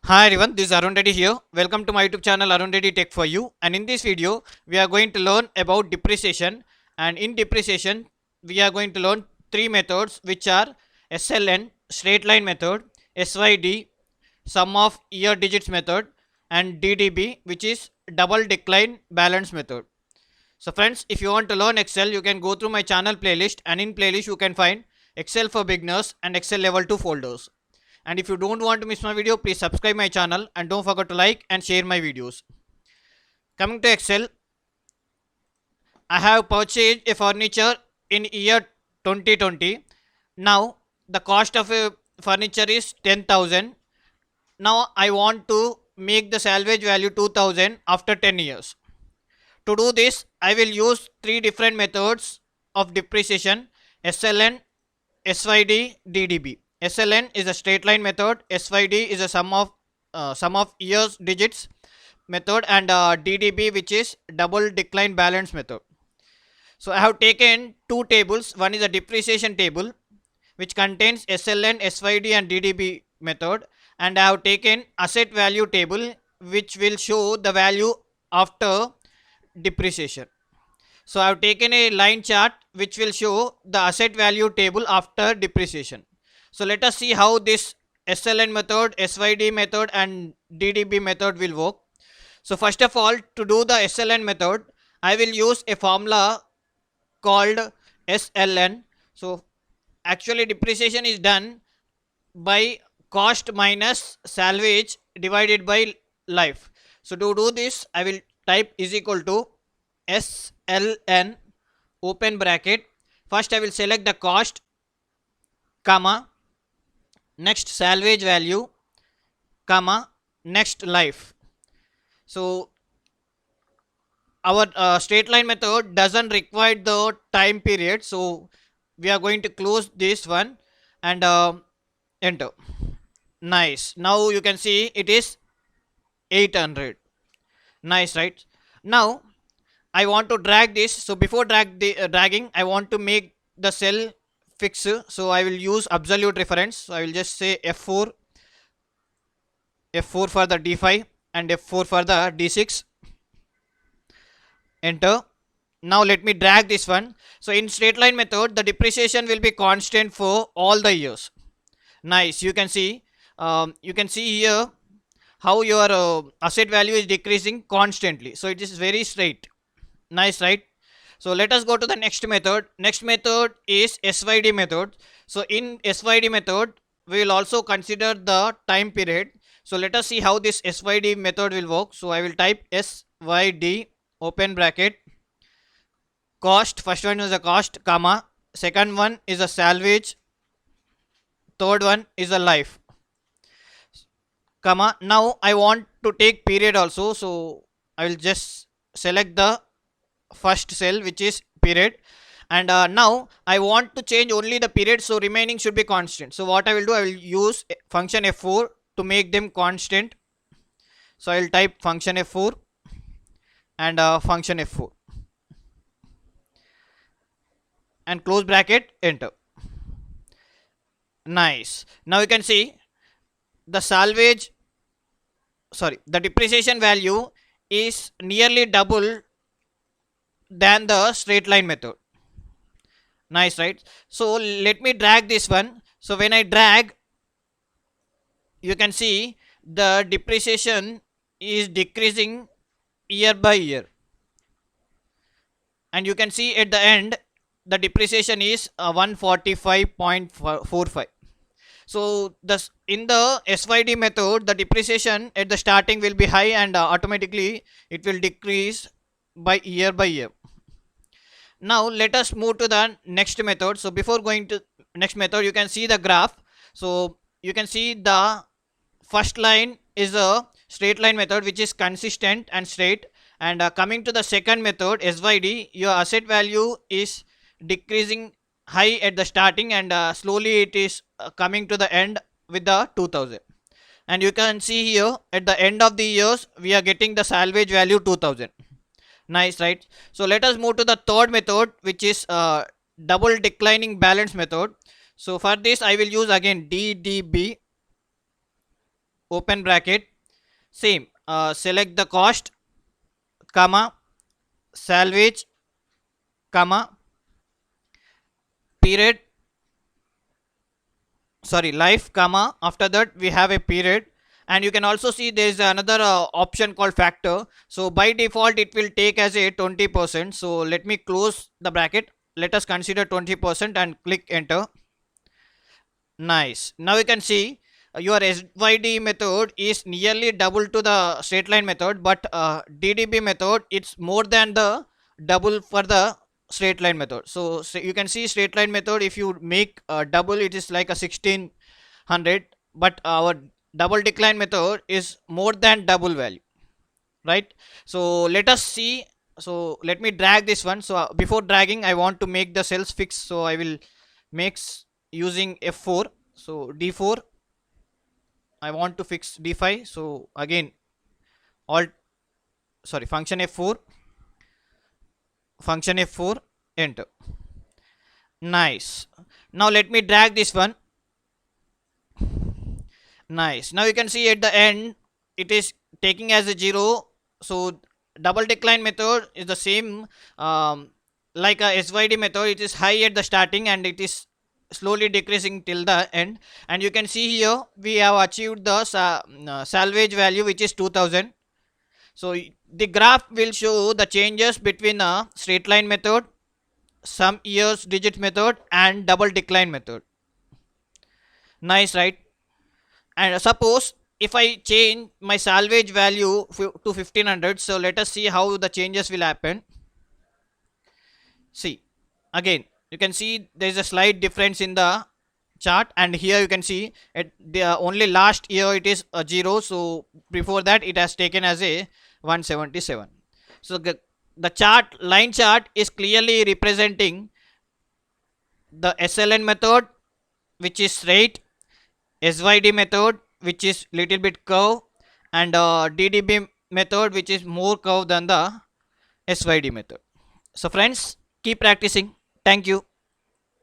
Hi everyone, this is Arun Reddy here. Welcome to my YouTube channel Arun Reddy Tech for You. And in this video, we are going to learn about depreciation. And in depreciation, we are going to learn three methods which are SLN, straight line method, SYD, sum of year digits method, and DDB, which is double decline balance method. So friends, if you want to learn Excel, you can go through my channel playlist, and in playlist you can find Excel for beginners and Excel level 2 folders. And if you don't want to miss my video, please subscribe my channel and don't forget to like and share my videos. Coming to Excel, I have purchased a furniture in year 2020. Now the cost of a furniture is 10,000. Now I want to make the salvage value 2,000 after 10 years. To do this, I will use three different methods of depreciation: SLN, SYD, DDB. SLN is a straight line method, SYD is a sum of years digits method, and DDB, which is double decline balance method. So I have taken two tables. One is a depreciation table which contains SLN, SYD and DDB method, and I have taken asset value table which will show the value after depreciation. So I have taken a line chart which will show the asset value table after depreciation. So let us see how this SLN method, SYD method and DDB method will work. So first of all, to do the SLN method, I will use a formula called SLN. So actually depreciation is done by cost minus salvage divided by life. So to do this, I will type is equal to SLN open bracket. First I will select the cost, comma, next salvage value, comma, next life. So our straight line method doesn't require the time period, so we are going to close this one and enter. Nice. Now you can see it is 800. Nice, right? Now I want to drag this. So before dragging, I want to make the cell fix. So I will use absolute reference. So I will just say F4, F4 for the D5 and F4 for the D6. Enter. Now let me drag this one. So in straight line method, the depreciation will be constant for all the years. Nice. You can see here how your asset value is decreasing constantly. So it is very straight. Nice, right? So let us go to the next method. Next method is SYD method. So in SYD method, we will also consider the time period. So let us see how this SYD method will work. So I will type SYD open bracket, cost. First one is a cost, comma, second one is a salvage, third one is a life, comma. Now I want to take period also, so I will just select the first cell which is period, and now I want to change only the period, so remaining should be constant. So what I will do, I will use function F4 to make them constant. So I will type function F4 and function F4 and close bracket, enter. Nice. Now you can see the the depreciation value is nearly double than the straight line method. Nice, right? So let me drag this one. So when I drag, you can see the depreciation is decreasing year by year, and you can see at the end the depreciation is 145.45. So this in the SYD method, the depreciation at the starting will be high, and automatically it will decrease by year. Now let us move to the next method. So before going to next method, you can see the graph. So you can see the first line is a straight line method which is consistent and straight, and coming to the second method SYD, your asset value is decreasing high at the starting, and slowly it is coming to the end with the 2000, and you can see here at the end of the years we are getting the salvage value 2000. Nice, right? So let us move to the third method, which is double declining balance method. So for this I will use again DDB, open bracket, same, select the cost, comma, salvage, comma, period, sorry, life, comma, after that we have a period. And you can also see there is another option called factor. So by default it will take as a 20%. So let me close the bracket, let us consider 20% and click enter. Nice. Now you can see your SYD method is nearly double to the straight line method, but DDB method it's more than the double for the straight line method. So you can see straight line method, if you make double, it is like a 1600, but our double decline method is more than double value, right? So let us see. So let me drag this one. So before dragging, I want to make the cells fixed, so I will make using F4. So D4, I want to fix D5. So again, alt, sorry, function F4, function F4, enter. Nice. Now let me drag this one. Nice. Now you can see at the end it is taking as a 0. So double decline method is the same like a SYD method. It is high at the starting and it is slowly decreasing till the end. And you can see here we have achieved the salvage value, which is 2000. So the graph will show the changes between a straight line method, some years digit method, and double decline method. Nice, right? And suppose if I change my salvage value to 1500, so let us see how the changes will happen. See, again you can see there is a slight difference in the chart, and here you can see at the only last year it is a 0, so before that it has taken as a 177. So the chart, line chart, is clearly representing the SLN method, which is straight, SYD method, which is little bit curve, and DDB method, which is more curve than the SYD method. So friends, keep practicing. Thank you.